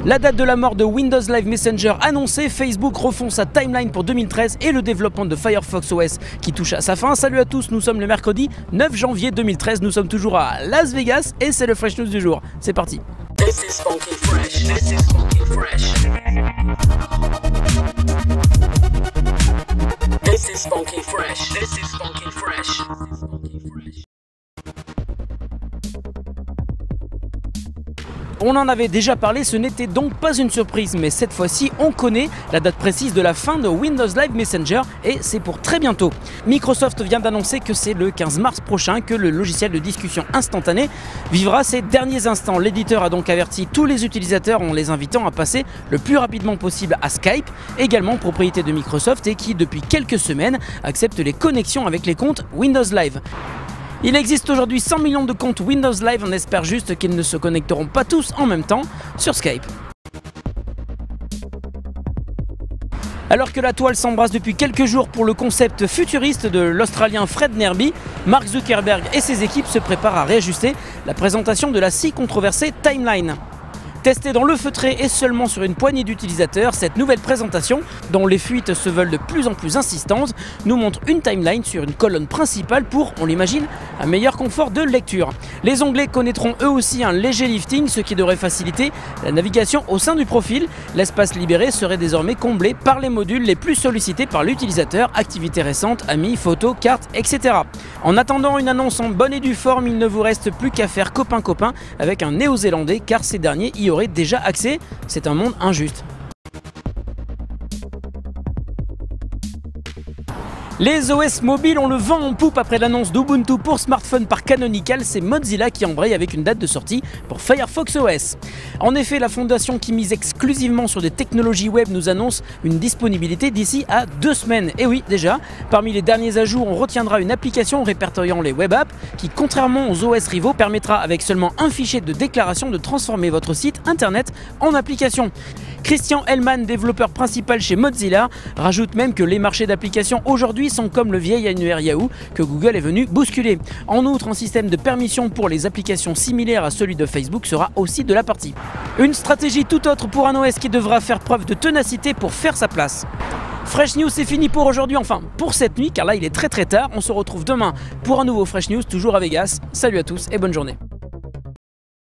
La date de la mort de Windows Live Messenger annoncée, Facebook refond sa timeline pour 2013 et le développement de Firefox OS qui touche à sa fin. Salut à tous, nous sommes le mercredi 9 janvier 2013, nous sommes toujours à Las Vegas et c'est le Fresh News du jour. C'est parti. This is funky fresh. This is funky fresh. This is funky fresh. This is funky fresh. On en avait déjà parlé, ce n'était donc pas une surprise, mais cette fois-ci, on connaît la date précise de la fin de Windows Live Messenger et c'est pour très bientôt. Microsoft vient d'annoncer que c'est le 15 mars prochain que le logiciel de discussion instantanée vivra ses derniers instants. L'éditeur a donc averti tous les utilisateurs en les invitant à passer le plus rapidement possible à Skype, également propriété de Microsoft et qui depuis quelques semaines accepte les connexions avec les comptes Windows Live. Il existe aujourd'hui 100 millions de comptes Windows Live, on espère juste qu'ils ne se connecteront pas tous en même temps sur Skype. Alors que la toile s'embrasse depuis quelques jours pour le concept futuriste de l'Australien Fred Nerby, Mark Zuckerberg et ses équipes se préparent à réajuster la présentation de la si controversée timeline. Testée dans le feutré et seulement sur une poignée d'utilisateurs, cette nouvelle présentation, dont les fuites se veulent de plus en plus insistantes, nous montre une timeline sur une colonne principale pour, on l'imagine, un meilleur confort de lecture. Les onglets connaîtront eux aussi un léger lifting, ce qui devrait faciliter la navigation au sein du profil. L'espace libéré serait désormais comblé par les modules les plus sollicités par l'utilisateur, activités récentes, amis, photos, cartes, etc. En attendant une annonce en bonne et due forme, il ne vous reste plus qu'à faire copain-copain avec un néo-zélandais, car ces derniers y aurait déjà accès, c'est un monde injuste. Les OS mobiles ont le vent en poupe après l'annonce d'Ubuntu pour smartphone par Canonical, c'est Mozilla qui embraye avec une date de sortie pour Firefox OS. En effet, la fondation qui mise exclusivement sur des technologies web nous annonce une disponibilité d'ici à 2 semaines. Et oui, déjà, parmi les derniers ajouts, on retiendra une application répertoriant les web apps qui, contrairement aux OS rivaux, permettra avec seulement un fichier de déclaration de transformer votre site internet en application. Christian Hellman, développeur principal chez Mozilla, rajoute même que les marchés d'applications aujourd'hui sont comme le vieil annuaire Yahoo que Google est venu bousculer. En outre, un système de permission pour les applications similaires à celui de Facebook sera aussi de la partie. Une stratégie tout autre pour un OS qui devra faire preuve de ténacité pour faire sa place. Fresh News, c'est fini pour aujourd'hui, enfin pour cette nuit, car là il est très tard. On se retrouve demain pour un nouveau Fresh News, toujours à Vegas. Salut à tous et bonne journée.